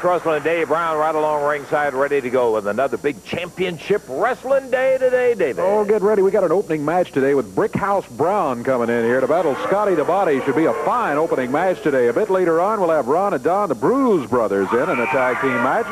Wrestling Dave Brown right along ringside, ready to go with another big championship wrestling day today, David. Oh, get ready. We got an opening match today with Brickhouse Brown coming in here to battle Scotty the Body. Should be a fine opening match today. A bit later on, we'll have Ron and Don, the Bruise Brothers, in a tag team match.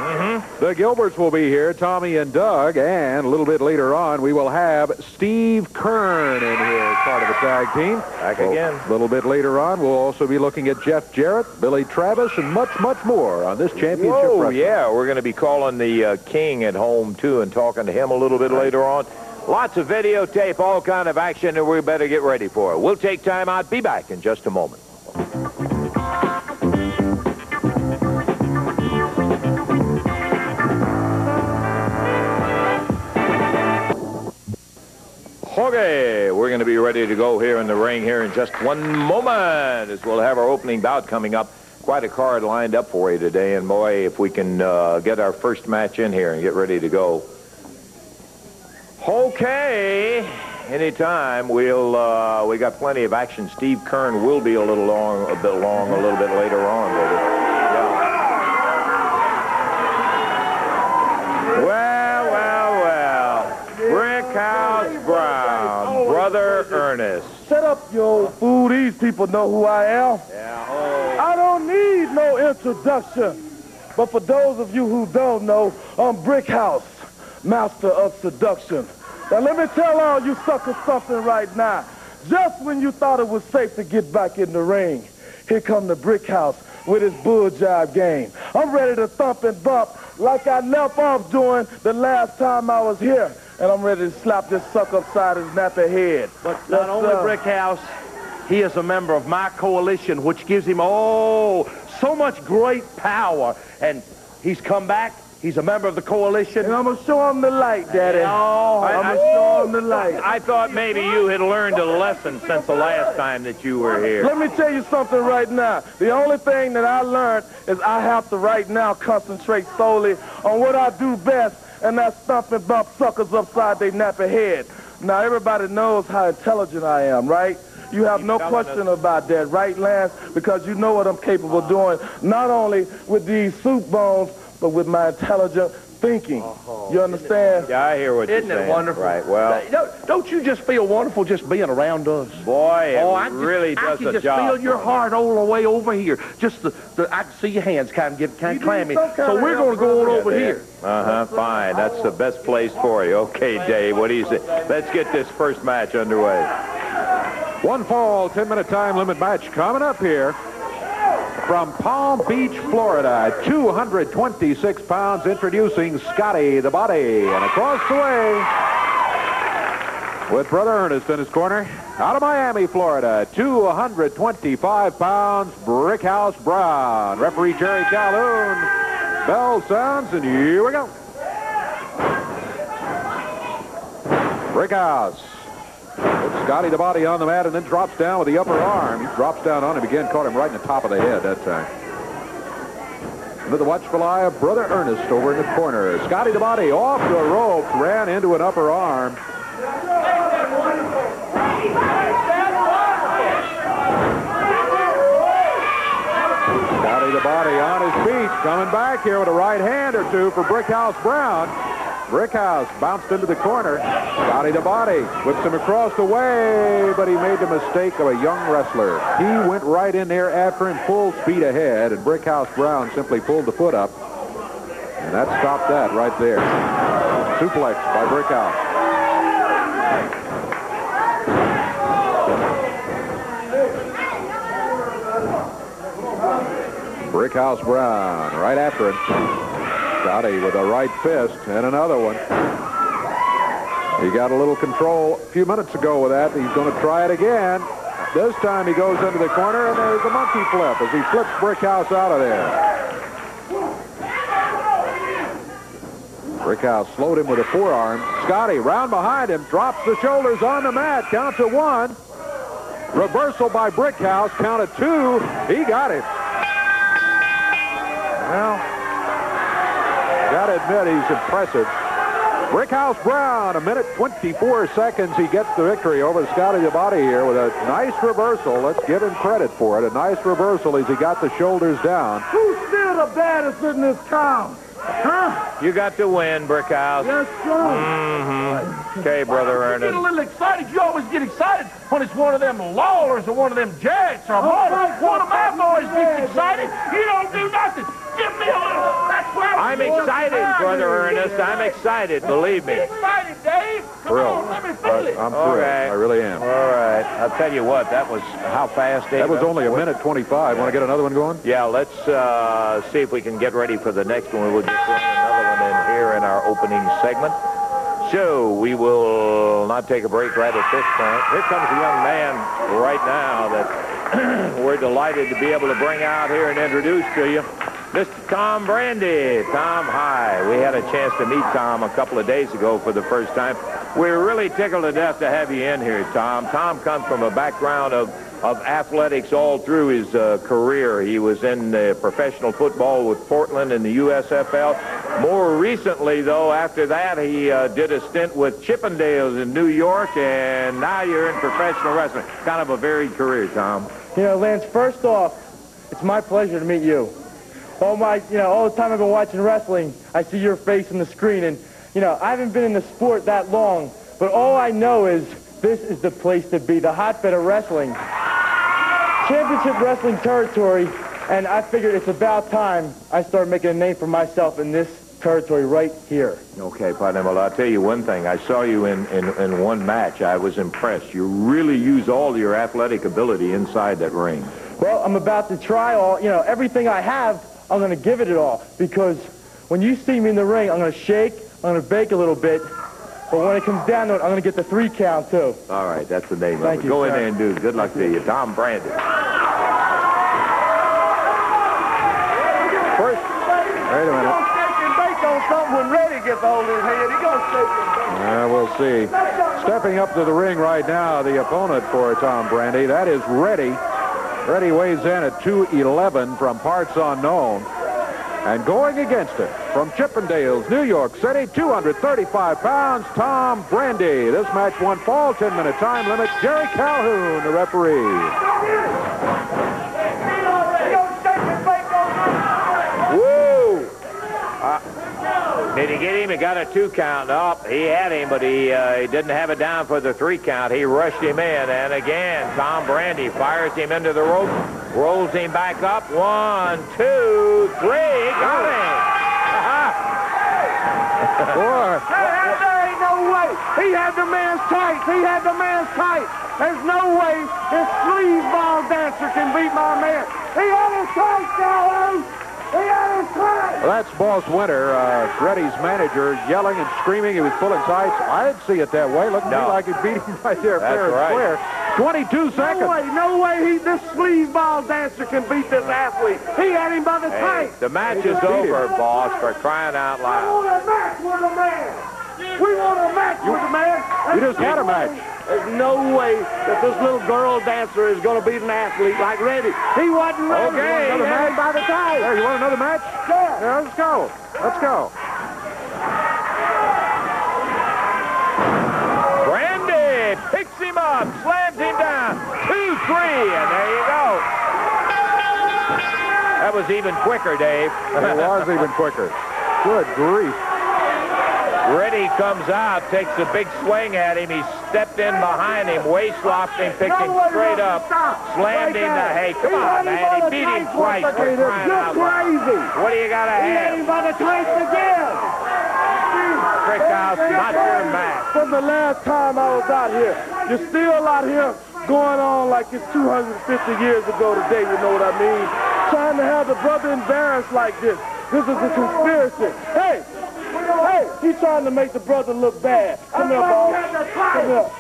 The Gilberts will be here, Tommy and Doug, and a little bit later on, we will have Steve Kern in here as part of the tag team. Back again. A little bit later on, we'll also be looking at Jeff Jarrett, Billy Travis, and much, much more on this championship. Oh, yeah, we're going to be calling the King at home, too, and talking to him a little bit later on. Lots of videotape, all kind of action, and we better get ready for it. We'll take time out. Be back in just a moment. Okay, we're going to be ready to go here in the ring here in just one moment as we'll have our opening bout coming up. Quite a card lined up for you today, and boy, if we can get our first match in here and get ready to go. Okay, anytime. We got plenty of action. Steve Kern will be a little bit long a little bit later on with it. Yeah. Well. Brickhouse Brown, Brother Ernest. Shut up, you old fool. These people know who I am. Yeah. I don't need no introduction. But for those of you who don't know, I'm Brickhouse, master of seduction. Now let me tell all you suckers something right now. Just when you thought it was safe to get back in the ring, here come the Brickhouse with his bull jive game. I'm ready to thump and bump like I left off doing the last time I was here. And I'm ready to slap this sucker upside his nappy head. But not only Brickhouse, he is a member of my coalition, which gives him, so much great power. And he's come back. He's a member of the coalition. And I'm going to show him the light, Daddy. I'm going to show him the light. I thought maybe you had learned a lesson since the last time that you were here. Let me tell you something right now. The only thing that I learned is I have to right now concentrate solely on what I do best, and that's thump and bump suckers upside their nappy head. Now, everybody knows how intelligent I am, right? You have no question about that, right, Lance? Because you know what I'm capable of doing, not only with these soup bones, but with my intelligent thinking. You understand? Yeah, I hear what you're saying. Isn't it wonderful? Right, well. Don't you just feel wonderful just being around us? Boy, it really does the job. I can just feel your heart all the way over here. Just I can see your hands kind of clammy. So we're going to go on over here. Fine. That's the best place for you. Okay, Dave, what do you say? Let's get this first match underway. One fall, 10-minute time limit match coming up here. From Palm Beach, Florida, 226 pounds, introducing Scotty the Body. And across the way, with Brother Ernest in his corner, out of Miami, Florida, 225 pounds, Brickhouse Brown. Referee Jerry Calhoun. Bell sounds, and here we go. Brickhouse. Puts Scotty the Body on the mat and then drops down with the upper arm. He drops down on him again, caught him right in the top of the head that time. Under the watchful eye of Brother Ernest over in the corner. Scotty the Body off the ropes, ran into an upper arm. Scotty the Body on his feet, coming back here with a right hand or two for Brickhouse Brown. Brickhouse bounced into the corner. Scotty the Body whips him across the way, but he made the mistake of a young wrestler. He went right in there after him full speed ahead, and Brickhouse Brown simply pulled the foot up. And that stopped that right there. Suplex by Brickhouse. Brickhouse Brown right after him. Scotty with a right fist and another one. He got a little control a few minutes ago with that. He's going to try it again. This time he goes into the corner, and there's a monkey flip as he flips Brickhouse out of there. Brickhouse slowed him with a forearm. Scotty round behind him, drops the shoulders on the mat. Count to 1. Reversal by Brickhouse. Count to 2. He got it. Well, gotta admit he's impressive. Brickhouse Brown, 1:24 seconds. He gets the victory over Scotty Abadi here with a nice reversal. Let's give him credit for it. A nice reversal as he got the shoulders down. Who's still the baddest in this town? Huh? You got to win, Brickhouse. Yes, sir. Okay, Brother Get Ernest. a little excited. You always get excited when it's one of them Lawlers or one of them Jets or one of my boys gets excited. You don't do nothing. Give me a little. That's where I'm excited, Brother Ernest. I'm excited, believe me. Get excited, Dave. Come on, let me feel it. I'm thrilled. All right. I really am. All right. I'll tell you what, that was how fast, Dave? That was only 1:25. Want to get another one going? Yeah, let's see if we can get ready for the next one. We'll just bring another one in here in our opening segment. So we will not take a break right at this point. Here comes a young man right now that we're delighted to be able to bring out here and introduce to you. Mr. Tom Brandy. Tom, hi. We had a chance to meet Tom a couple of days ago for the first time. We're really tickled to death to have you in here, Tom. Tom comes from a background of athletics all through his career. He was in professional football with Portland in the USFL. More recently, though, after that, he did a stint with Chippendales in New York, and now you're in professional wrestling. Kind of a varied career, Tom. You know, Lance, first off, it's my pleasure to meet you. All the time I've been watching wrestling, I see your face on the screen, and, I haven't been in the sport that long, but all I know is this is the place to be, the hotbed of wrestling. Championship wrestling territory, and I figured it's about time I start making a name for myself in this territory right here. Okay, partner. Well, I'll tell you one thing. I saw you in one match. I was impressed. You really use all your athletic ability inside that ring. Well, I'm about to try everything I have. I'm going to give it all, because when you see me in the ring, I'm going to shake, I'm going to bake a little bit, but when it comes down to it, I'm going to get the 3 count, too. All right, that's the name Thank of it. you, Go in sir. there and do it. Good luck to you. Tom Brandy. First, wait a minute. When Reddy gets hold of his head, he gonna shake him. We'll see. Stepping up to the ring right now, the opponent for Tom Brandy, that is Reddy. Reddy weighs in at 211 from parts unknown. And going against it from Chippendales, New York City, 235 pounds, Tom Brandy. This match won fall, 10-minute time limit. Jerry Calhoun, the referee. Woo! Did he get him? He got a 2 count. Oh, he had him, but he didn't have it down for the 3 count. He rushed him in, and again, Tom Brandy fires him into the rope, rolls him back up. 1, 2, 3. Got him! Boy. There ain't no way. He had the man's tight. He had the man's tight. There's no way this sleazeball dancer can beat my man. He had his tight, Calhoun. He had his tight. Well, that's Boss Winter, Reddy's manager, yelling and screaming. He was pulling tights. I'd see it that way. Looked to me like he beat him right there fair and square. 22 seconds. No way this sleazeball dancer can beat this athlete. He had him by the tight. The match is over, boss, for crying out I loud. want a match with a man. We want a match with a man. You just had a match. There's no way that this little girl dancer is going to beat an athlete like Reddy. He wasn't ready. Okay, He had him by the tight. There, you want another match? Yeah, let's go. Let's go. Brandy picks him up, slams him down. 2, 3, and there you go. That was even quicker, Dave. It was even quicker. Good grief. Reddy comes out, takes a big swing at him. He stepped in behind him, waist locked him, picked him straight up, slammed him to, hey, come on, man. He beat him twice for crying out loud. Crazy. What do you got to He had have? him by the tights again. Brickhouse, not your match. From the last time I was out here, you're still out here going on like it's 250 years ago today, you know what I mean? Trying to have the brother embarrassed like this. This is a conspiracy. Hey, he's trying to make the brother look bad. Come here, boss. Come here.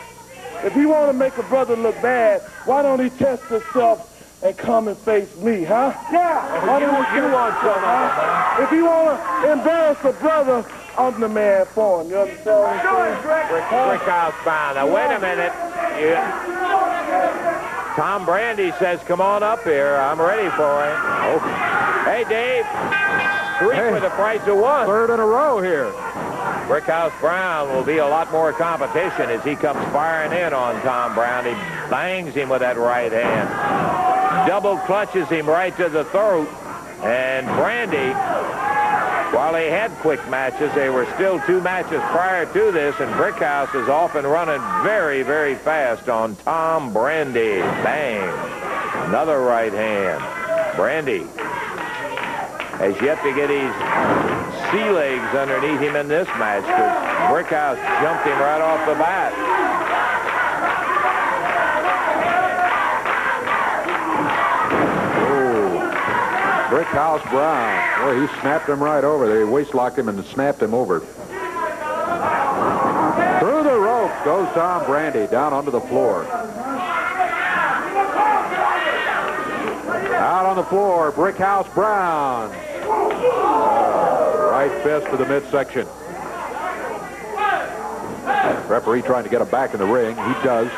if he want to make a brother look bad, why don't he test himself and come and face me, huh? Yeah. Why don't you want to, huh? If you want to embarrass a brother, I'm the man for him. You understand what I'm saying? Brickhouse Brown. Now, wait a minute. Tom Brandy says, come on up here. I'm ready for it. Okay. Hey, Dave. 3 for the price of 1. Third in a row here. Brickhouse Brown will be a lot more competition as he comes firing in on Tom Brown. He bangs him with that right hand. Double clutches him right to the throat. And Brandy, while he had quick matches, they were still 2 matches prior to this, and Brickhouse is off and running very, very fast on Tom Brandy. Bang. Another right hand. Brandy has yet to get his sea legs underneath him in this match because Brickhouse jumped him right off the bat. Brickhouse Brown. Boy, he snapped him right over there. He waist-locked him and snapped him over. Through the ropes goes Tom Brandy down onto the floor. Out on the floor, Brickhouse Brown. Right fist to the midsection. Referee trying to get him back in the ring. He does.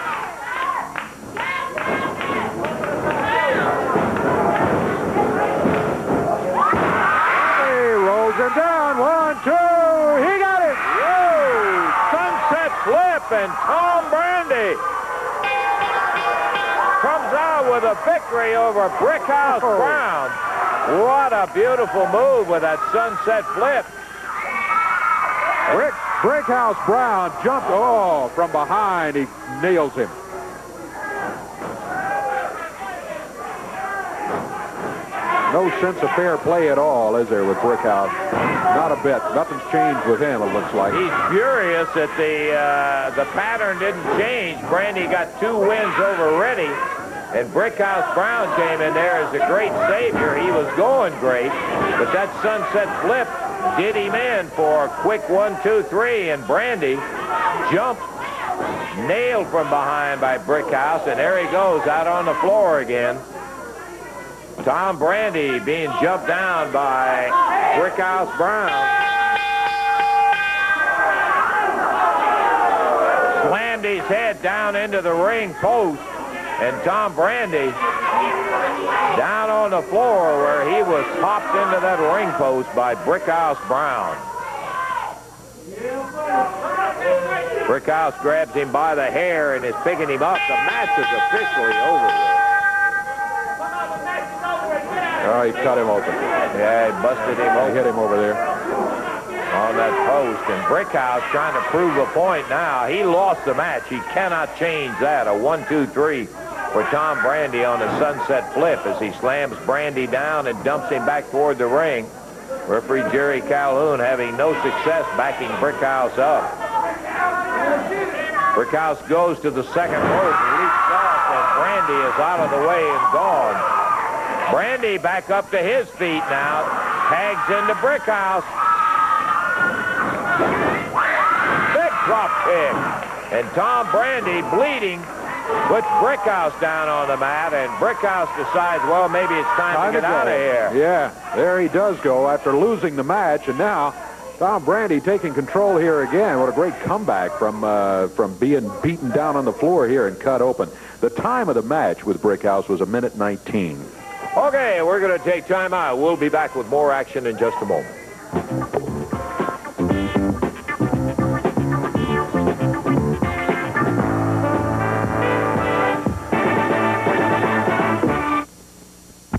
Down, 1, 2, he got it! Whoa! Sunset flip, and Tom Brandy comes out with a victory over Brickhouse Brown. What a beautiful move with that sunset flip. Brickhouse Brown jumped, from behind, he nails him. No sense of fair play at all, is there, with Brickhouse? Not a bit. Nothing's changed with him, it looks like. He's furious that the pattern didn't change. Brandy got 2 wins over Reddy, and Brickhouse Brown came in there as a great savior. He was going great, but that sunset flip did him in for a quick 1, 2, 3, and Brandy jumped, nailed from behind by Brickhouse, and there he goes out on the floor again. Tom Brandy being jumped down by Brickhouse Brown. Slammed his head down into the ring post, and Tom Brandy down on the floor where he was hopped into that ring post by Brickhouse Brown. Brickhouse grabs him by the hair and is picking him up. The match is officially over with. Oh, he cut him open. Yeah, he busted him open. He hit him over there. On that post. And Brickhouse trying to prove a point now. He lost the match. He cannot change that. A 1, 2, 3 for Tom Brandy on the sunset flip as he slams Brandy down and dumps him back toward the ring. Referee Jerry Calhoun having no success backing Brickhouse up. Brickhouse goes to the second rope and leaps off, and Brandy is out of the way and gone. Brandy back up to his feet now. Tags into Brickhouse. Big drop kick. And Tom Brandy bleeding puts Brickhouse down on the mat, and Brickhouse decides, well, maybe it's time to get out of here. Yeah, there he does go after losing the match, and now Tom Brandy taking control here again. What a great comeback from being beaten down on the floor here and cut open. The time of the match with Brickhouse was 1:19. Okay, we're going to take time out. We'll be back with more action in just a moment.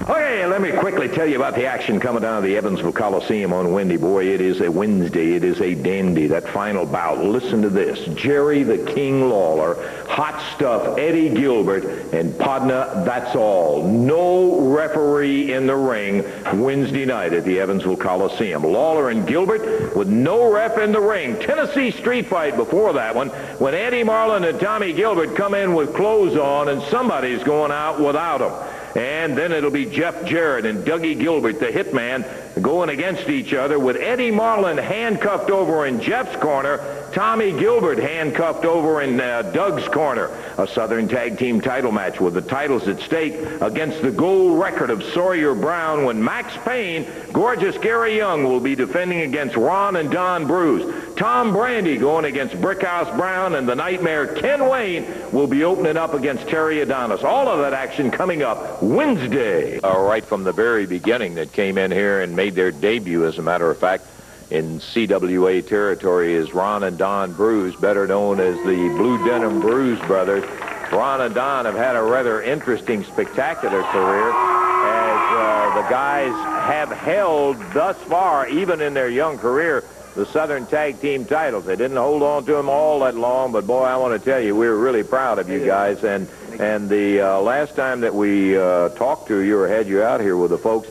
Okay, let me quickly tell you about the action coming down to the Evansville Coliseum on Wednesday. Boy, it is a Wednesday. It is a dandy, that final bout. Listen to this. Jerry the King Lawler, Hot Stuff Eddie Gilbert, and Podna, that's all. No referee in the ring Wednesday night at the Evansville Coliseum. Lawler and Gilbert with no ref in the ring. Tennessee street fight before that one when Eddie Marlin and Tommy Gilbert come in with clothes on and somebody's going out without them. And then it'll be Jeff Jarrett and Dougie Gilbert, the hitman, going against each other with Eddie Marlin handcuffed over in Jeff's corner, Tommy Gilbert handcuffed over in Doug's corner. A Southern Tag Team title match with the titles at stake against the gold record of Sawyer Brown when Max Payne, Gorgeous Gary Young will be defending against Ron and Don Bruce. Tom Brandy going against Brickhouse Brown, and the Nightmare Ken Wayne will be opening up against Terry Adonis. All of that action coming up Wednesday. Right from the very beginning that came in here and made their debut, as a matter of fact, in CWA territory is Ron and Don Bruce, better known as the Blue Denim Bruce brothers. Ron and Don have had a rather interesting, spectacular career as the guys have held thus far, even in their young career, the Southern Tag Team titles. They didn't hold on to them all that long, but boy, I want to tell you, we're really proud of you guys. And the last time that we talked to you or had you out here with the folks,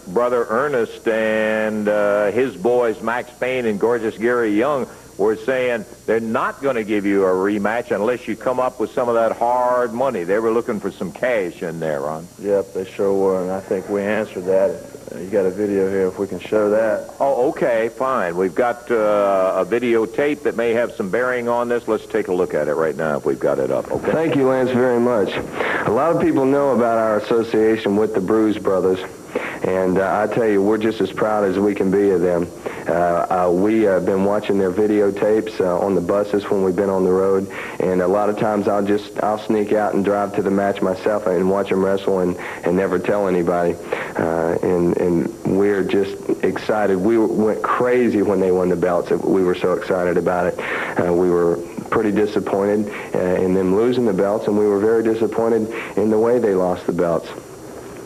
brother Ernest and his boys Max Payne and Gorgeous Gary Young were saying they're not going to give you a rematch unless you come up with some of that hard money. They were looking for some cash in there, Ron. Yep, they sure were, and I think we answered that. You got a video here if we can show that. Oh, okay, fine. We've got a videotape that may have some bearing on this. Let's take a look at it right now if we've got it up. Okay. Thank you, Lance, very much. A lot of people know about our association with the Bruce brothers, and I tell you, we're just as proud as we can be of them. We have been watching their videotapes on the buses when we've been on the road, and a lot of times I'll sneak out and drive to the match myself and watch them wrestle and never tell anybody. And we're just excited. We went crazy when they won the belts. We were so excited about it. We were pretty disappointed in them losing the belts, and we were very disappointed in the way they lost the belts.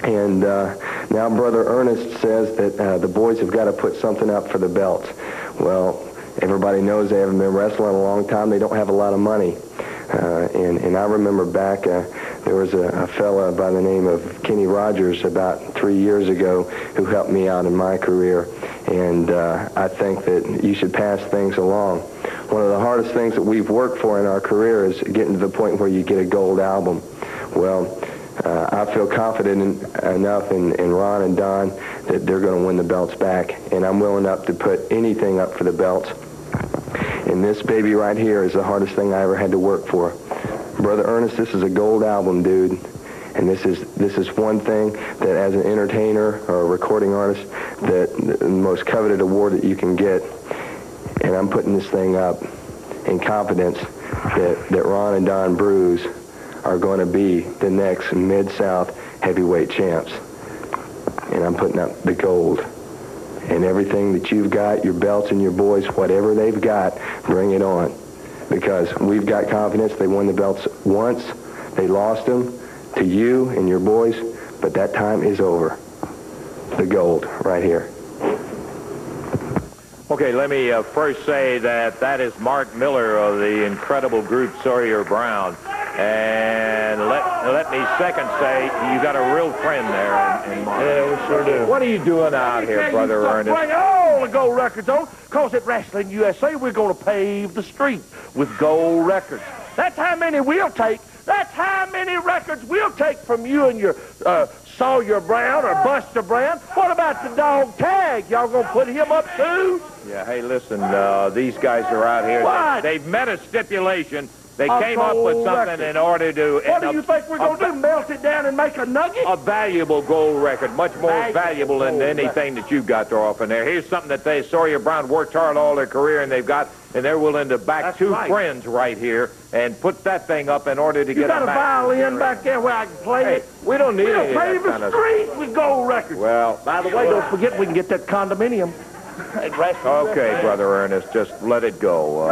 And now Brother Ernest says that the boys have got to put something up for the belts. Well, everybody knows they haven't been wrestling a long time. They don't have a lot of money. And I remember back, there was a fella by the name of Kenny Rogers about 3 years ago who helped me out in my career. And I think that you should pass things along. One of the hardest things that we've worked for in our career is getting to the point where you get a gold album. Well, I feel confident enough in Ron and Don that they're going to win the belts back, and I'm willing up to put anything up for the belts. And this baby right here is the hardest thing I ever had to work for. Brother Ernest, this is a gold album, dude, and this is one thing that as an entertainer or a recording artist, that the most coveted award that you can get. And I'm putting this thing up in confidence that Ron and Don Bruce are going to be the next Mid-South heavyweight champs. And I'm putting up the gold. And everything that you've got, your belts and your boys, whatever they've got, bring it on. Because we've got confidence. They won the belts once. They lost them to you and your boys, but that time is over. The gold right here. Okay, let me first say that is Mark Miller of the incredible group Sawyer Brown. And let me second say, you got a real friend there in Mark. Yeah, we sure do. What are you doing out here, Brother Ernest? Bring all the gold records on, because at Wrestling USA, we're going to pave the street with gold records. That's how many we'll take. That's how many records we'll take from you and your Sawyer Brown or Buster Brown. What about the dog Tag? Y'all going to put him up too? Yeah, hey, listen, these guys are out here. What? They've met a stipulation. They came up with something in order to... What do you think we're going to do, melt it down and make a nugget? A valuable gold record, much more valuable than anything that you've got to offer there. Here's something that Sawyer Brown worked hard all their career, and they're willing to back two friends right here and put that thing up in order to get a match. You got a violin back there where I can play it? We don't need any of that pave the street with gold records. Well, by the way, don't forget we can get that condominium. Okay, Brother Ernest, just let it go.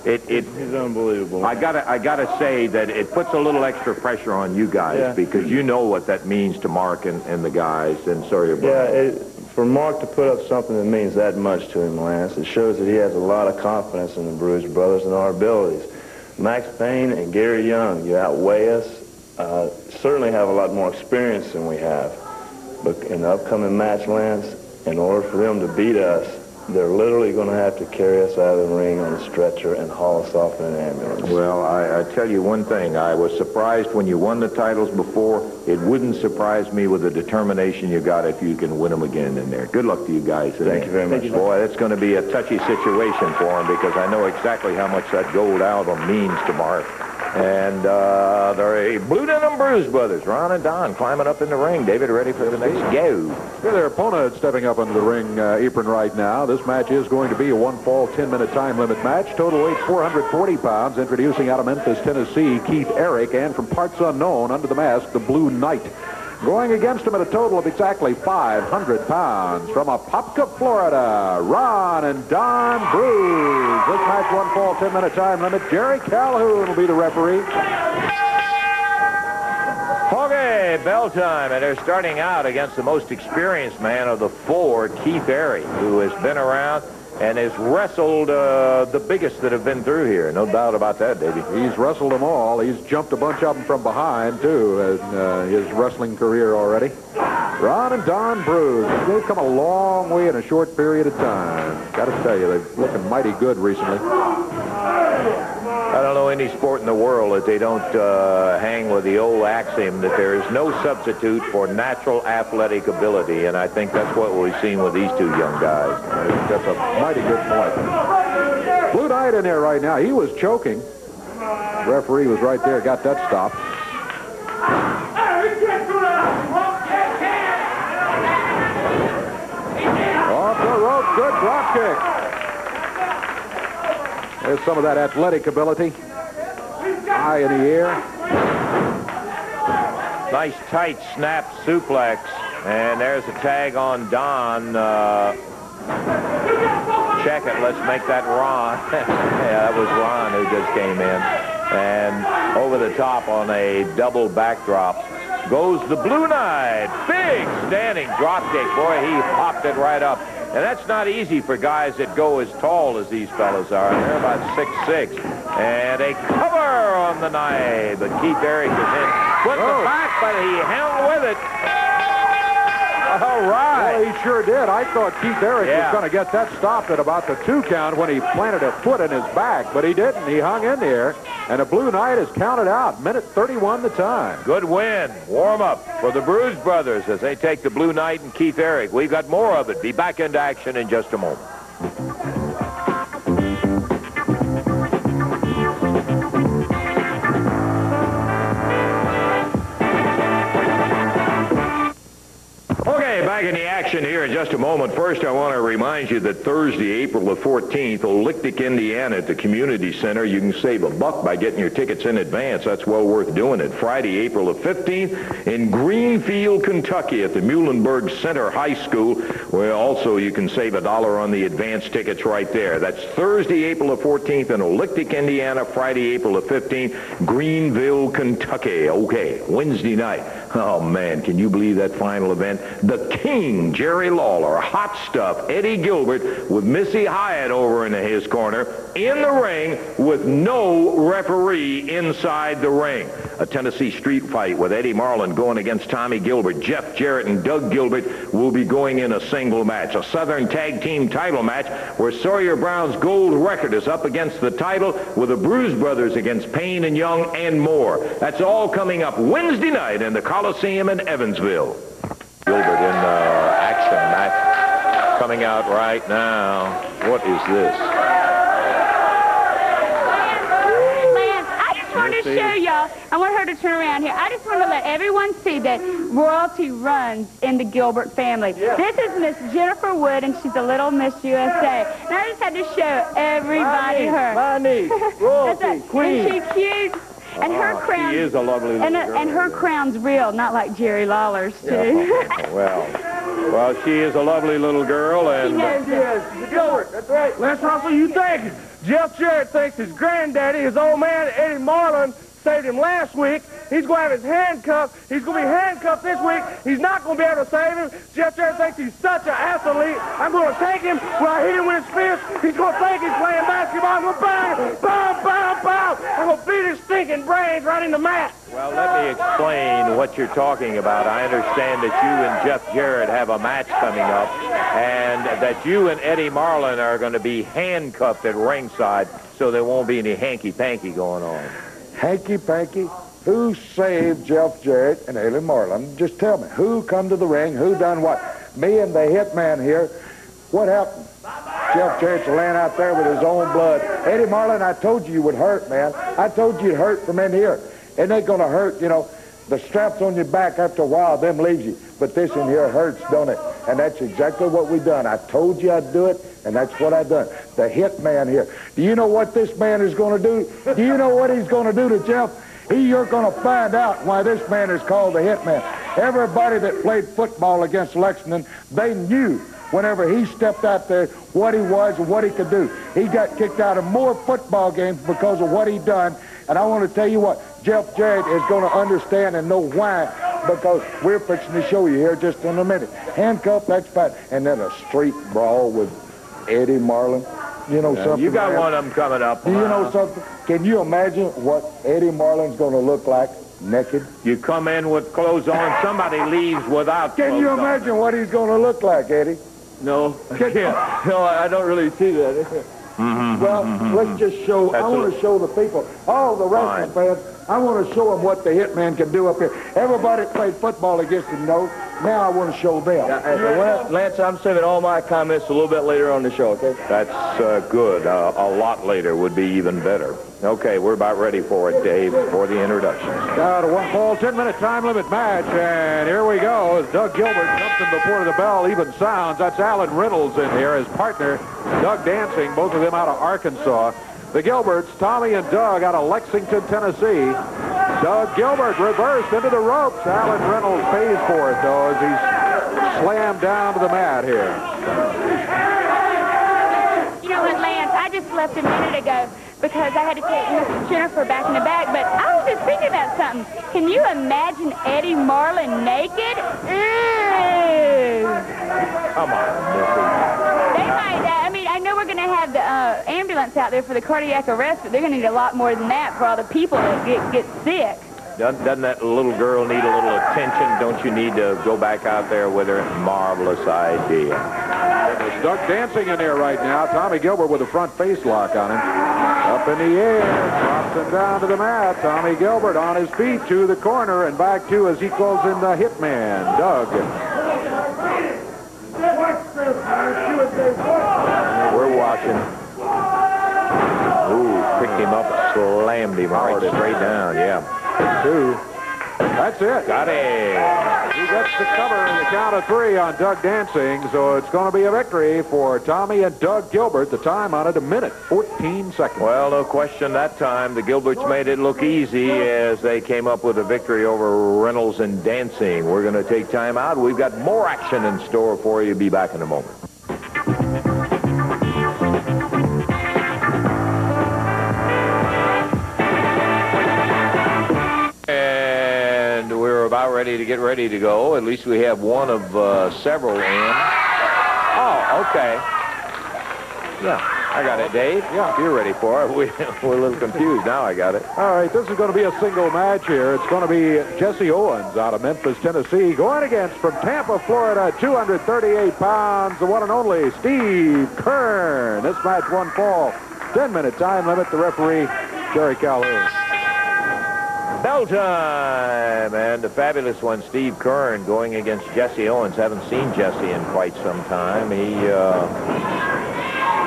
He's unbelievable. I gotta say that it puts a little extra pressure on you guys because you know what that means to Mark and the guys and Sawyer Brown. Yeah, for Mark to put up something that means that much to him, Lance, it shows that he has a lot of confidence in the Bruce brothers and our abilities. Max Payne and Gary Young, you outweigh us. Certainly have a lot more experience than we have. But in the upcoming match, Lance, in order for them to beat us, They're literally going to have to carry us out of the ring on a stretcher and haul us off in an ambulance. Well, I tell you one thing. I was surprised when you won the titles before. It wouldn't surprise me with the determination you got if you can win them again in there. Good luck to you guys today. Thank you very much. Boy, it's going to be a touchy situation for them because I know exactly how much that gold album means to Mark. And they're Blue Denim Bruise Brothers, Ron and Don, climbing up in the ring. David, ready for the next go? Here's their opponent stepping up into the ring apron right now. This match is going to be a one-fall, 10-minute time limit match. Total weight 440 pounds. Introducing out of Memphis, Tennessee, Keith Eric, and from parts unknown, under the mask, the Blue Knight. Going against him at a total of exactly 500 pounds from Apopka, Florida, Ron and Don Bruise. This match, one fall, 10-minute time limit. Jerry Calhoun will be the referee. Okay, bell time, and they're starting out against the most experienced man of the four, Keith Eric, who has been around and has wrestled the biggest that have been through here. No doubt about that, Davey. He's wrestled them all. He's jumped a bunch of them from behind, too, in his wrestling career already. Ron and Don Bruise. They've come a long way in a short period of time. Got to tell you, they're looking mighty good recently. I don't know any sport in the world that they don't hang with the old axiom that there is no substitute for natural athletic ability, and I think that's what we've seen with these two young guys. That's a mighty good point. Blue Knight in there right now. He was choking. Referee was right there, got that stopped. Off the rope, good drop kick. There's some of that athletic ability. High in the air. Nice tight snap suplex. And there's a tag on Don. Check it. Let's make that Ron. Yeah, that was Ron who just came in. And over the top on a double backdrop goes the Blue Knight. Big standing drop kick. Boy, he popped it right up. And that's not easy for guys that go as tall as these fellas are. They're about 6'6". And a cover on the Knight. But Keith Eric is in. Put the back, but he hung with it. All right. Well, he sure did. I thought Keith Eric was going to get that stopped at about the 2 count when he planted a foot in his back, but he didn't. He hung in there, and the Blue Knight is counted out. Minute 31 the time. Good win. Warm up for the Bruise Brothers as they take the Blue Knight and Keith Eric. We've got more of it. Be back into action in just a moment. Okay, back in the action here in just a moment. First, I want to remind you that Thursday, April the 14th, Olyctic, Indiana, at the Community Center, you can save $1 by getting your tickets in advance. That's well worth doing it. Friday, April the 15th, in Greenfield, Kentucky, at the Muhlenberg Center High School, where also you can save $1 on the advance tickets right there. That's Thursday, April the 14th, in Olyctic, Indiana. Friday, April the 15th, Greenville, Kentucky. Okay, Wednesday night. Oh, man, can you believe that final event? The King, Jerry Lawler, Hot Stuff, Eddie Gilbert, with Missy Hyatt over in his corner, in the ring with no referee inside the ring. A Tennessee street fight with Eddie Marlin going against Tommy Gilbert. Jeff Jarrett and Doug Gilbert will be going in a single match. A Southern Tag Team title match where Sawyer Brown's gold record is up against the title with the Bruise Brothers against Payne and Young and more. That's all coming up Wednesday night in the Coliseum in Evansville. Gilbert in action match coming out right now. What is this? Lance, I just wanted to show y'all. I want her to turn around here. I just want to let everyone see that royalty runs in the Gilbert family. This is Miss Jennifer Wood, and she's a little Miss USA. And I just had to show everybody her. My niece, royalty, queen. Isn't she cute? And her crown, she is a lovely little girl. And her crown's real, not like Jerry Lawler's, too. Yeah. Well, she is a lovely little girl, and She knows it. Gilbert, that's right. Lance Russell, you think Jeff Jarrett thinks his granddaddy, his old man, Eddie Marlin, saved him last week. He's going to have his handcuffed. He's going to be handcuffed this week. He's not going to be able to save him. Jeff Jarrett thinks he's such an athlete. I'm going to take him. When I hit him with his fist, he's going to think he's playing basketball. I'm going to bang him. Bam, bam, bam. I'm going to beat his stinking brains right in the mat. Well, let me explain what you're talking about. I understand that you and Jeff Jarrett have a match coming up, and that you and Eddie Marlin are going to be handcuffed at ringside, so there won't be any hanky-panky going on. Hanky-panky? Who saved Jeff Jarrett and Eddie Marlin? Just tell me, who come to the ring, who done what? Me and the hitman here. What happened? Jeff Jarrett's laying out there with his own blood. Eddie Marlin, I told you would hurt, man. I told you it'd hurt from in here. It ain't going to hurt, you know. The straps on your back after a while, them leaves you. But this in here hurts, don't it? And that's exactly what we done. I told you I'd do it, and that's what I done. The hit man here. Do you know what this man is going to do? Do you know what he's going to do to Jeff? You're going to find out why this man is called the hit man. Everybody that played football against Lexington, they knew whenever he stepped out there what he was and what he could do. He got kicked out of more football games because of what he done. And I want to tell you what, Jeff Jarrett is going to understand and know why, because we're fixing to show you here just in a minute. Handcuff, that's fine. And then a street brawl with Eddie Marlin. You know something? You got one of them coming up. Do you know something? Can you imagine what Eddie Marlin's going to look like naked? You come in with clothes on, somebody leaves without clothes on. Can you imagine what he's going to look like, Eddie? No, I can't. No, I don't really see that. Well, let's just show, I want to show the people, all the wrestling fans, I want to show them what the hitman can do up here. Everybody that played football against him knows. Now I want to show them. Lance, I'm saving all my comments a little bit later on the show, okay? That's good. A lot later would be even better. Okay, we're about ready for it, Dave, for the introductions. Got a one-fall, 10-minute time limit match, and here we go as Doug Gilbert jumps in before the bell even sounds. That's Alan Reynolds in here, his partner, Doug Dancing, both of them out of Arkansas. The Gilberts, Tommy and Doug, out of Lexington, Tennessee. Doug Gilbert reversed into the ropes. Alan Reynolds pays for it, though, as he's slammed down to the mat here. You know what, Lance? I just left a minute ago because I had to take Miss Jennifer back in the back, but I was just thinking about something. Can you imagine Eddie Marlin naked? Ew. Come on, Missy. They might, I mean, I know we're going to have the ambulance out there for the cardiac arrest, but they're going to need a lot more than that for all the people that get sick. Doesn't that little girl need a little attention? Don't you need to go back out there with her? Marvelous idea. There's Doug Dancing in there right now. Tommy Gilbert with a front face lock on him. Up in the air, drops him down to the mat. Tommy Gilbert on his feet to the corner and back to, as he calls in, the hitman, Doug. We're watching. Ooh, picked him up, slammed him hard straight down, yeah. Two. That's it. Got it. He gets the cover in the count of 3 on Doug Dancing, so it's going to be a victory for Tommy and Doug Gilbert. The time on it, 1:14 seconds. Well, no question that time. The Gilberts made it look easy as they came up with a victory over Reynolds and Dancing. We're going to take time out. We've got more action in store for you. Be back in a moment. About ready to get ready to go. At least we have one of several in. Oh, okay. Yeah, I got it, Dave. Yeah, you're ready for it. We're a little confused now. I got it. All right, this is going to be a single match here. It's going to be Jesse Owens out of Memphis, Tennessee, going against, from Tampa, Florida, 238 pounds, the one and only Steve Kern. This match, one fall, 10-minute time limit. The referee, Jerry Calhoun. Bell time, and the fabulous one, Steve Kern, going against Jesse Owens. Haven't seen Jesse in quite some time. He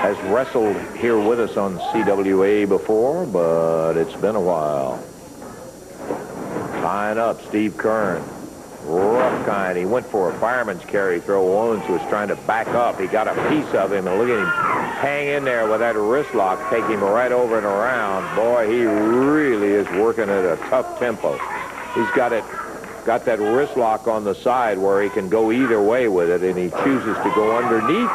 has wrestled here with us on CWA before, but it's been a while. Tying up, Steve Kern. Rough kind. He went for a fireman's carry throw. Owens was trying to back up. He got a piece of him, and look at him hang in there with that wrist lock, take him right over and around. Boy, he really is working at a tough tempo. He's got that wrist lock on the side where he can go either way with it, and he chooses to go underneath.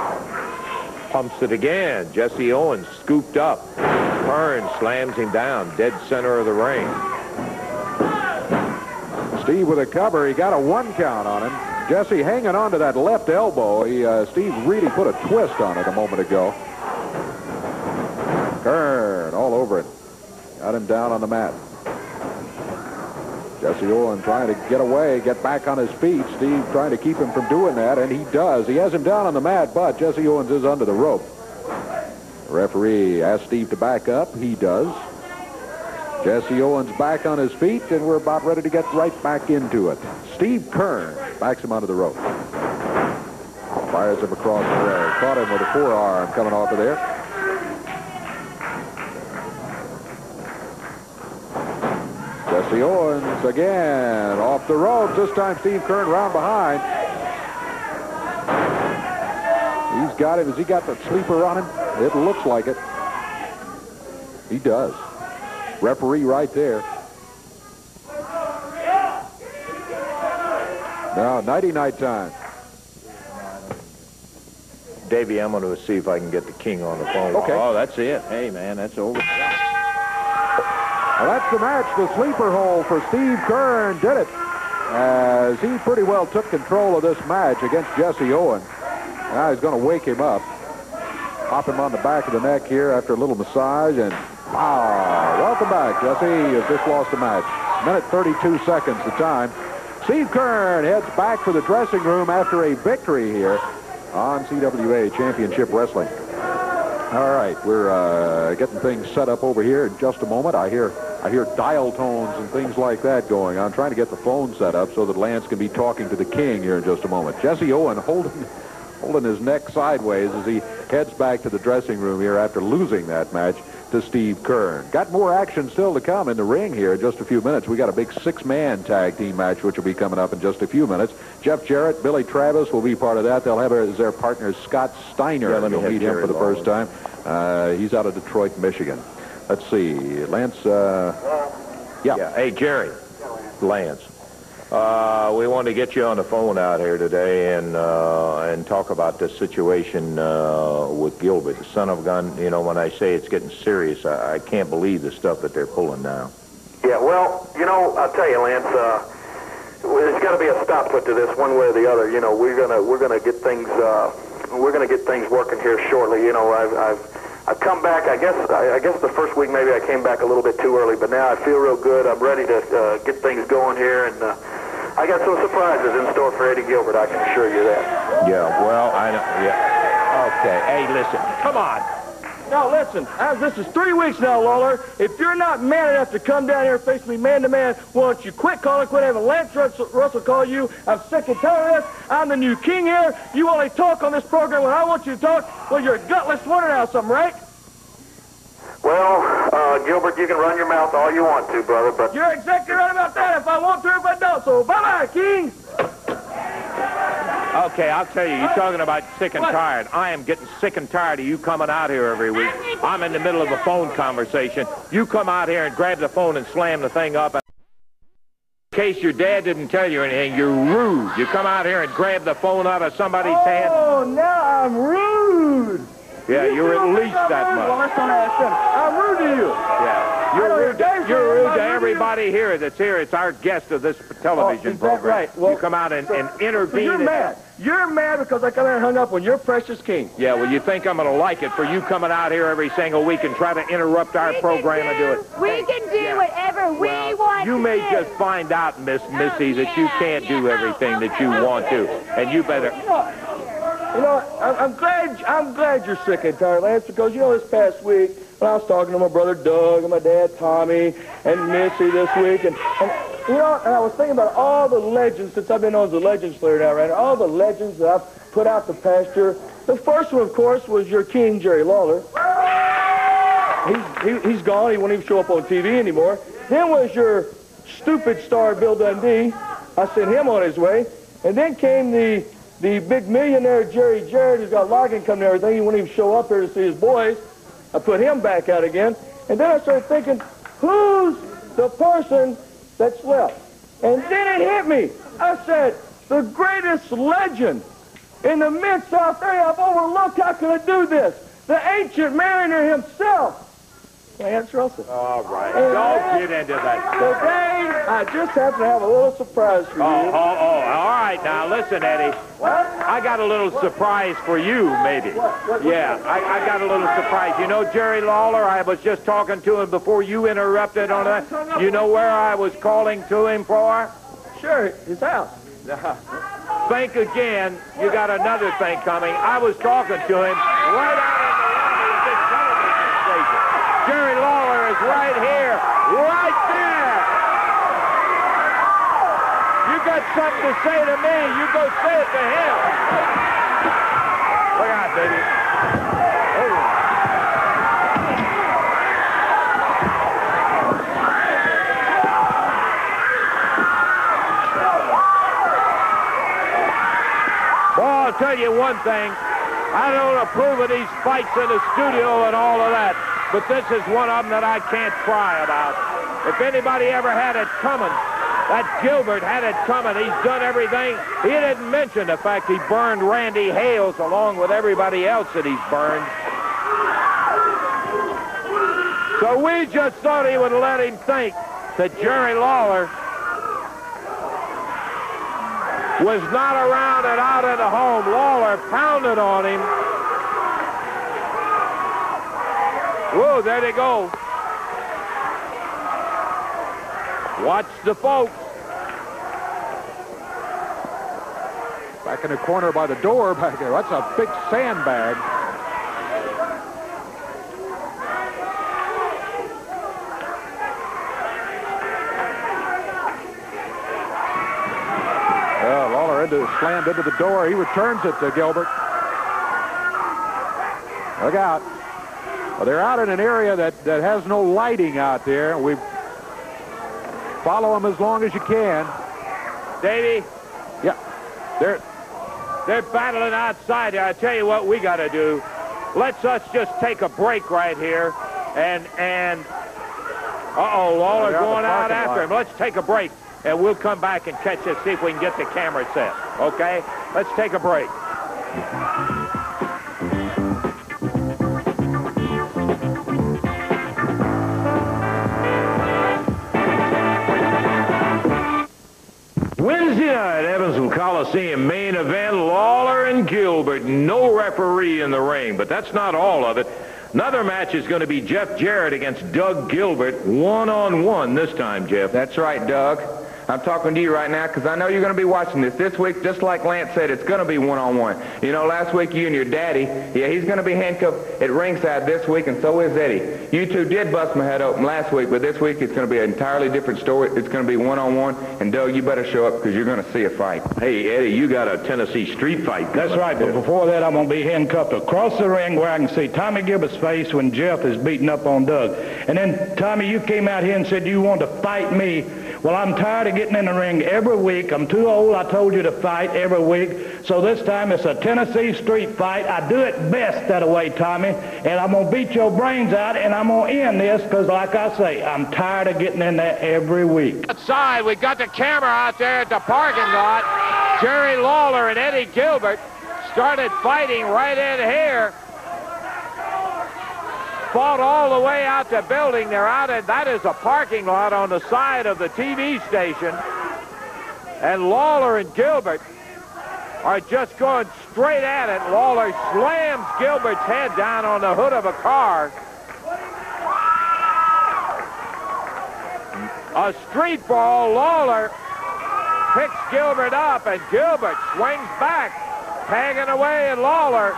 Pumps it again. Jesse Owens scooped up. Kern slams him down, dead center of the ring. Steve with a cover. He got a 1 count on him. Jesse hanging on to that left elbow. Steve really put a twist on it a moment ago. Kern all over it. Got him down on the mat. Jesse Owens trying to get away, get back on his feet. Steve trying to keep him from doing that, and he does. He has him down on the mat, but Jesse Owens is under the rope. The referee asked Steve to back up. He does. Jesse Owens back on his feet, and we're about ready to get right back into it. Steve Kern backs him onto the rope. Fires him across the ring. Caught him with a forearm coming off of there. Jesse Owens again off the ropes. This time Steve Kern round behind. He's got him. Has he got the sleeper on him? It looks like it. He does. Referee right there. Now, nighty-night time. Davey, I'm going to see if I can get the king on the phone. Okay. Oh, that's it. Hey, man, that's over. Well, that's the match. The sleeper hole for Steve Kern did it, as he pretty well took control of this match against Jesse Owens. Now he's going to wake him up. Pop him on the back of the neck here after a little massage, and wow, welcome back, Jesse. You just lost the match. Minute 32 seconds the time. Steve Kern heads back for the dressing room after a victory here on CWA Championship Wrestling. All right, we're getting things set up over here in just a moment. I hear dial tones and things like that going on, trying to get the phone set up so that Lance can be talking to the king here in just a moment. Jesse Owens holding his neck sideways as he heads back to the dressing room here after losing that match to Steve Kern. Got more action still to come in the ring here in just a few minutes. We got a big 6-man tag team match which will be coming up in just a few minutes. Jeff Jarrett, Billy Travis will be part of that. They'll have as their partner Scott Steiner. Yeah, You'll meet him for the first time. He's out of Detroit, Michigan. Let's see. Lance, yeah. Hey, Jerry. Lance. We want to get you on the phone out here today and talk about this situation with Gilbert, the son of a gun. You know, when I say it's getting serious, I can't believe the stuff that they're pulling now. Yeah, well, you know, I'll tell you, Lance, there's got to be a stop put to this one way or the other. You know, we're gonna get things working here shortly. You know, I've come back. I guess the first week maybe I came back a little bit too early, but now I feel real good. I'm ready to get things going here, and I got some surprises in store for Eddie Gilbert, I can assure you that. Yeah, well, I know. Yeah. Okay. Hey, listen. Come on. Now, listen, this is 3 weeks now, Lawler. If you're not man enough to come down here and face me man-to-man, why don't you quit calling, quit having Lance Russell call you? I'm sick and tired of this. I'm the new king here. You only talk on this program when I want you to talk. Well, you're a gutless wonder now, something, right? Well, Gilbert, you can run your mouth all you want to, brother, but... You're exactly right about that if I want to, if I don't. So, bye-bye, king. Okay, I'll tell you, you're talking about sick and tired. I am getting sick and tired of you coming out here every week. I'm in the middle of a phone conversation. You come out here and grab the phone and slam the thing up. In case your dad didn't tell you anything, you're rude. You come out here and grab the phone out of somebody's hand. Oh, now I'm rude. Yeah, you're at least that much. Well, let's not ask him. I'm rude to you. Yeah, you're rude to everybody here that's here. It's our guest of this television program. Right? Well, you come out and intervene. So you're mad. You're mad because I come here and hung up on your precious king. Yeah, well, you think I'm going to like it for you coming out here every single week and try to interrupt our program and do it? We can do whatever we want to do. You may just find out, Missy, that you can't do everything that you want to, and you better... You know, I'm glad you're sick and tired, Lance, because, you know, this past week, when I was talking to my brother Doug and my dad Tommy and Missy this week, and you know, and I was thinking about all the legends, since I've been known as a legend slayer now, right? All the legends that I've put out the pasture. The first one, of course, was your king, Jerry Lawler. He's gone. He won't even show up on TV anymore. Then was your stupid star, Bill Dundee. I sent him on his way. And then came the big millionaire, Jerry Jarrett, who's got log income and everything. He wouldn't even show up here to see his boys. I put him back out again. And then I started thinking, who's the person that's left? And then it hit me. I said, the greatest legend in the Mid-South area I've overlooked. How could I do this? The ancient mariner himself, Lance Russell. All right. Don't get into that. Today, I just happen to have a little surprise for you. All right. Now, listen, Eddie. I got a little surprise for you, maybe. Yeah, I got a little surprise. You know Jerry Lawler? I was just talking to him before you interrupted on that. You know where I was calling to him for? Sure, his house. Think again. You got another thing coming. I was talking to him right out in the lobby of this television station. Jerry Lawler is right here, right there. You got something to say to me, you go say it to him. Look out, baby. Well, I'll tell you one thing. I don't approve of these fights in the studio and all of that, but this is one of them that I can't cry about. If anybody ever had it coming, that Gilbert had it coming. He's done everything. He didn't mention the fact he burned Randy Hales along with everybody else that he's burned. So we just thought he would let him think that Jerry Lawler was not around and out of the home. Lawler pounded on him. Whoa, there they go. Watch the folks. Back in the corner by the door back there. That's a big sandbag. Lawler slammed into the door. He returns it to Gilbert. Look out. Well, they're out in an area that has no lighting out there. We follow them as long as you can. Davey? Yeah. They're battling outside there. I tell you what we got to do. Let's us just take a break right here. And uh-oh, Lawler going out after him. Let's take a break, and we'll come back and catch this, see if we can get the camera set. Okay? Let's take a break. Wednesday night, Evansville Coliseum main event, Lawler and Gilbert. No referee in the ring, but that's not all of it. Another match is going to be Jeff Jarrett against Doug Gilbert, one-on-one this time, Jeff. That's right, Doug. I'm talking to you right now because I know you're going to be watching this. This week, just like Lance said, it's going to be one-on-one. You know, last week you and your daddy, yeah, he's going to be handcuffed at ringside this week, and so is Eddie. You two did bust my head open last week, but this week it's going to be an entirely different story. It's going to be one-on-one, and Doug, you better show up because you're going to see a fight. Hey, Eddie, you got a Tennessee street fight. That's right, but before that, I'm going to be handcuffed across the ring where I can see Tommy Gilbert's face when Jeff is beating up on Doug. And then, Tommy, you came out here and said you want to fight me. Well, I'm tired of getting in the ring every week. I'm too old, I told you, to fight every week. So this time it's a Tennessee street fight. I do it best that way, Tommy. And I'm going to beat your brains out, and I'm going to end this because, like I say, I'm tired of getting in there every week. Outside, we got the camera out there at the parking lot. Jerry Lawler and Eddie Gilbert started fighting right in here. Fought all the way out the building. They're out in, that is a parking lot on the side of the TV station. And Lawler and Gilbert are just going straight at it. Lawler slams Gilbert's head down on the hood of a car. A street ball. Lawler picks Gilbert up, and Gilbert swings back, tagging away, and Lawler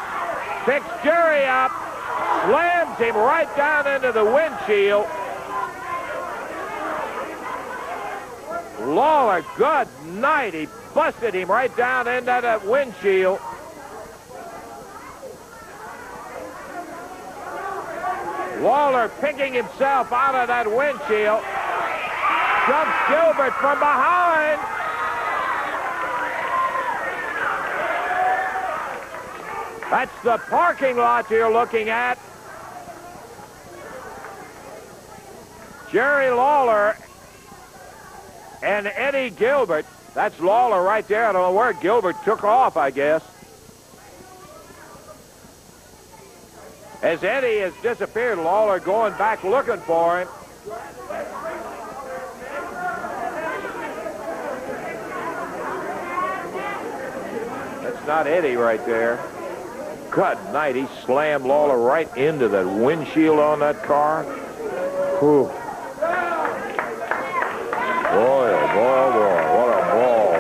picks Jerry up, slams him right down into the windshield. Lawler, good night. He busted him right down into that windshield. Lawler picking himself out of that windshield. Jumps Gilbert from behind. That's the parking lot you're looking at. Jerry Lawler and Eddie Gilbert. That's Lawler right there. I don't know where Gilbert took off, I guess. As Eddie has disappeared, Lawler going back looking for him. That's not Eddie right there. Good night. He slammed Lawler right into the windshield on that car. Whew. Boy, oh boy, oh boy. What a ball.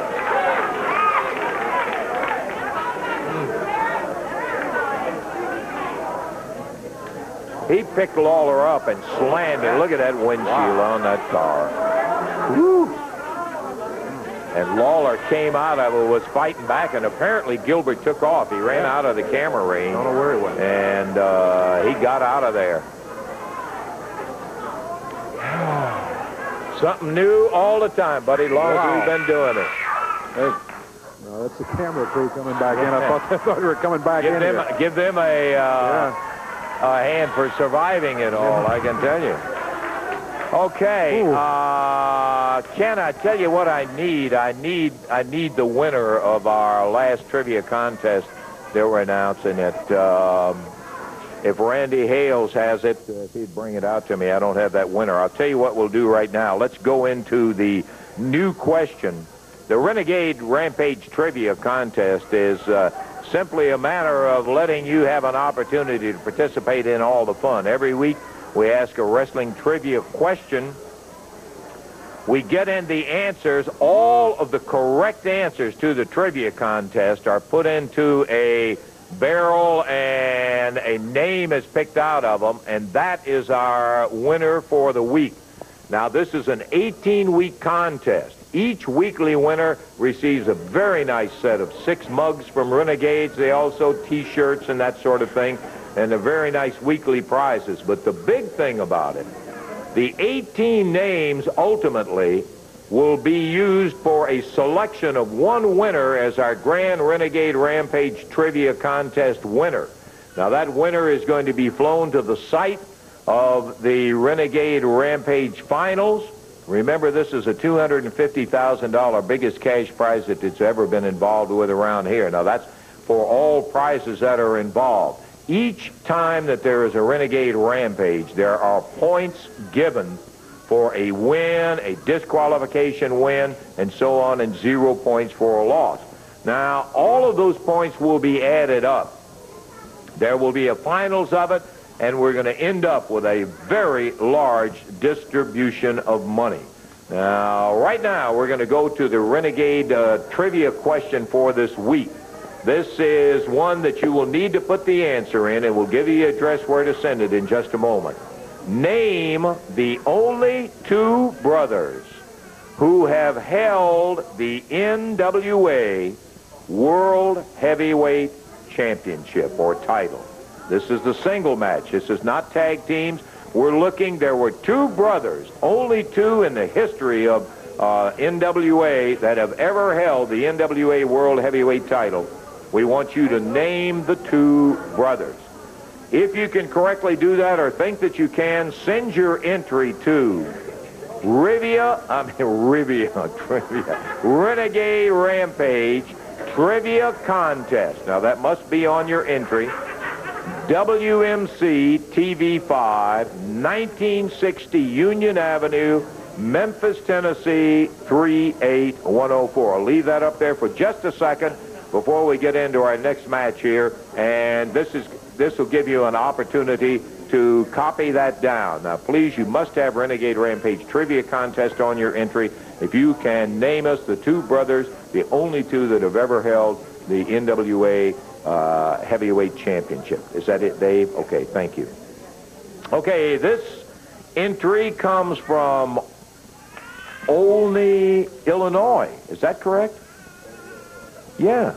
He picked Lawler up and slammed it. Look at that windshield on that car. Woo. And Lawler came out of it, was fighting back, and apparently Gilbert took off. He ran out of the camera range. I don't know where he went. And he got out of there. Something new all the time, buddy, long as we've been doing it. No, that's the camera crew coming back in. I thought they were coming back in here. Give them a hand for surviving it all, I can tell you. Okay, Ken, I tell you what I need. I need the winner of our last trivia contest that we're announcing it. If Randy Hales has it, if he'd bring it out to me. I don't have that winner. I'll tell you what we'll do right now. Let's go into the new question. The Renegade Rampage Trivia Contest is simply a matter of letting you have an opportunity to participate in all the fun. Every week we ask a wrestling trivia question. We get in the answers. All of the correct answers to the trivia contest are put into a barrel, and a name is picked out of them, and that is our winner for the week. Now, this is an 18-week contest. Each weekly winner receives a very nice set of 6 mugs from Renegades. They also T-shirts and that sort of thing, and a very nice weekly prizes. But the big thing about it, the 18 names ultimately will be used for a selection of one winner as our Grand Renegade Rampage Trivia Contest winner. Now, that winner is going to be flown to the site of the Renegade Rampage Finals. Remember, this is a $250,000 biggest cash prize that it's ever been involved with around here. Now, that's for all prizes that are involved. Each time that there is a Renegade Rampage, there are points given for a win, a disqualification win, and so on, and 0 points for a loss. Now, all of those points will be added up. There will be a finals of it, and we're going to end up with a very large distribution of money. Now, right now, we're going to go to the Renegade trivia question for this week. This is one that you will need to put the answer in, and we'll give you the address where to send it in just a moment. Name the only 2 brothers who have held the NWA World Heavyweight Championship or title. This is the single match. This is not tag teams. We're looking, there were 2 brothers, only 2 in the history of NWA that have ever held the NWA World Heavyweight title. We want you to name the 2 brothers. If you can correctly do that or think that you can, send your entry to Renegade Rampage Trivia Contest. Now, that must be on your entry. WMC TV 5, 1960 Union Avenue, Memphis, Tennessee, 38104. I'll leave that up there for just a second before we get into our next match here, and this will give you an opportunity to copy that down. Now, please, you must have Renegade Rampage Trivia Contest on your entry. If you can name us the 2 brothers, the only 2 that have ever held the NWA Heavyweight Championship. Is that it, Dave? Okay, thank you. Okay, this entry comes from Olney, Illinois. Is that correct? Yeah,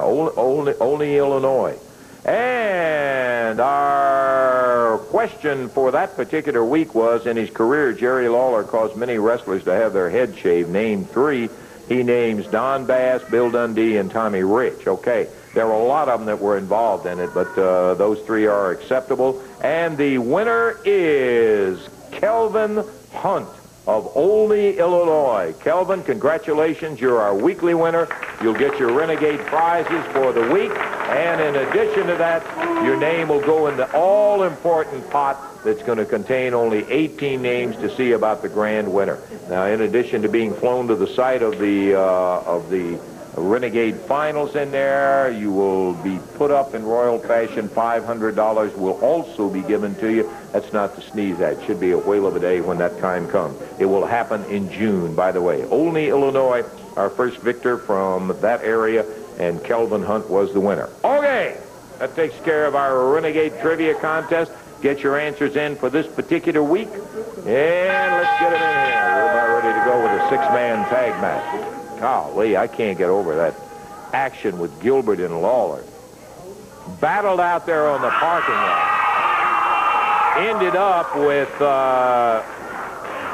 Olney, Illinois. And our question for that particular week was, in his career, Jerry Lawler caused many wrestlers to have their head shaved. Name 3. He names Don Bass, Bill Dundee, and Tommy Rich. Okay, there were a lot of them that were involved in it, but those 3 are acceptable. And the winner is Kelvin Hunt. of Olney, Illinois. Kelvin, congratulations. You're our weekly winner. You'll get your Renegade prizes for the week. And in addition to that, your name will go in the all-important pot that's going to contain only 18 names to see about the grand winner. Now, in addition to being flown to the site of the Renegade finals in there, you will be put up in royal fashion. $500 will also be given to you. That's not to sneeze at. It should be a whale of a day when that time comes. It will happen in June, by the way. Olney, Illinois, our first victor from that area, and Kelvin Hunt was the winner. Okay, that takes care of our Renegade Trivia Contest. Get your answers in for this particular week, and let's get them in here. We're about ready to go with a six-man tag match. Golly, I can't get over that action with Gilbert and Lawler. Battled out there on the parking lot. Ended up with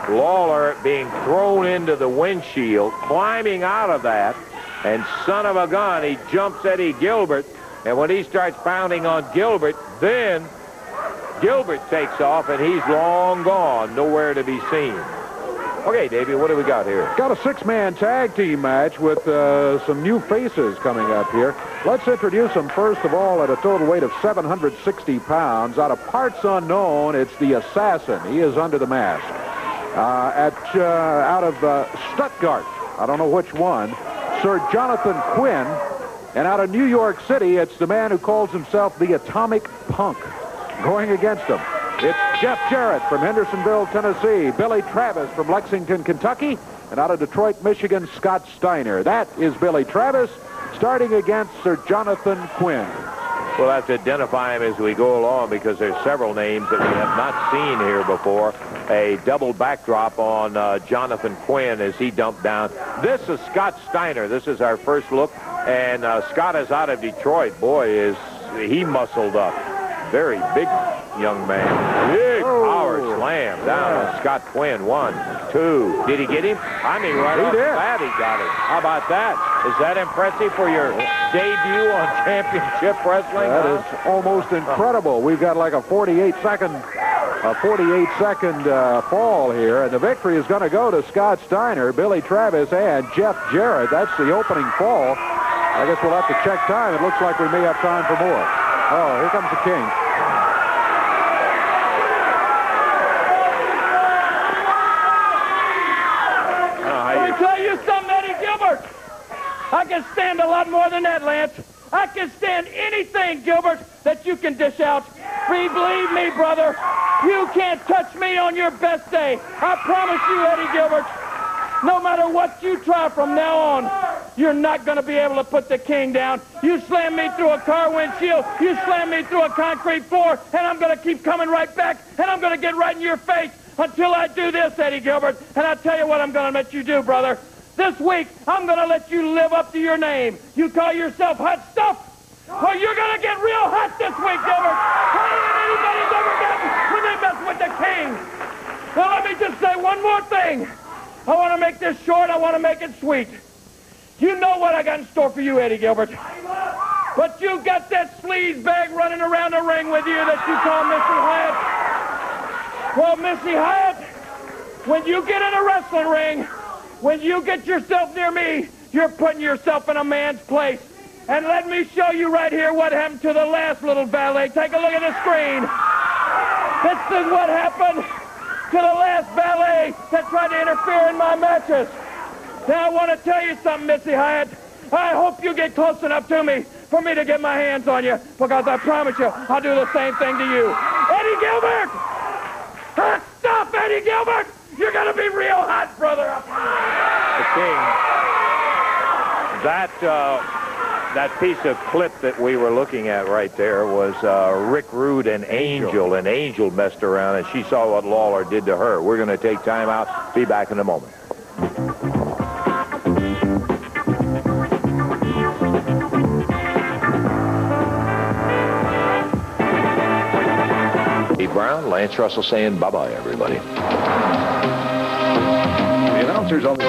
Lawler being thrown into the windshield, climbing out of that, and son of a gun, he jumps Eddie Gilbert, and when he starts pounding on Gilbert, then Gilbert takes off, and he's long gone, nowhere to be seen. Okay, Davey, what do we got here? Got a six-man tag team match with some new faces coming up here. Let's introduce them first of all at a total weight of 760 pounds. Out of parts unknown, it's the Assassin. He is under the mask. Out of Stuttgart, I don't know which one, Sir Jonathan Quinn. And out of New York City, it's the man who calls himself the Atomic Punk. Going against him, it's Jeff Jarrett from Hendersonville, Tennessee, Billy Travis from Lexington, Kentucky, and out of Detroit, Michigan, Scott Steiner. That is Billy Travis starting against Sir Jonathan Quinn. We'll have to identify him as we go along because there's several names that we have not seen here before. A double backdrop on Jonathan Quinn as he dumped down. This is Scott Steiner. This is our first look, and Scott is out of Detroit. Boy, is he muscled up. Very big young man. Big power slam down on Scott Quinn. 1, 2. Did he get him? I mean, right off the bat, he got it. How about that? Is that impressive for your debut on championship wrestling? That is almost incredible. We've got like a 48-second fall here, and the victory is going to go to Scott Steiner, Billy Travis, and Jeff Jarrett. That's the opening fall. I guess we'll have to check time. It looks like we may have time for more. Oh, here comes the King. I can stand a lot more than that, Lance. I can stand anything, Gilbert, that you can dish out. Believe me, brother, you can't touch me on your best day. I promise you, Eddie Gilbert, no matter what you try from now on, you're not going to be able to put the King down. You slam me through a car windshield, you slam me through a concrete floor, and I'm going to keep coming right back, and I'm going to get right in your face until I do this, Eddie Gilbert. And I'll tell you what I'm going to let you do, brother. This week, I'm going to let you live up to your name. You call yourself Hot Stuff? Well, you're going to get real hot this week, Gilbert. Hotter than anybody's ever gotten when they mess with the King. Now, let me just say one more thing. I want to make this short. I want to make it sweet. You know what I got in store for you, Eddie Gilbert. But you got that sleaze bag running around the ring with you that you call Missy Hyatt. Well, Missy Hyatt, when you get in a wrestling ring, when you get yourself near me, you're putting yourself in a man's place. And let me show you right here what happened to the last little valet. Take a look at the screen. This is what happened to the last valet that tried to interfere in my matches. Now, I want to tell you something, Missy Hyatt. I hope you get close enough to me for me to get my hands on you, because I promise you I'll do the same thing to you. Eddie Gilbert! Hot stuff, Eddie Gilbert! You're going to be real hot, brother. The King, that piece of clip that we were looking at right there was Rick Rude and Angel. And Angel messed around, and she saw what Lawler did to her. We're going to take time out. Be back in a moment. Brown, Lance Russell saying bye-bye, everybody. The announcers on the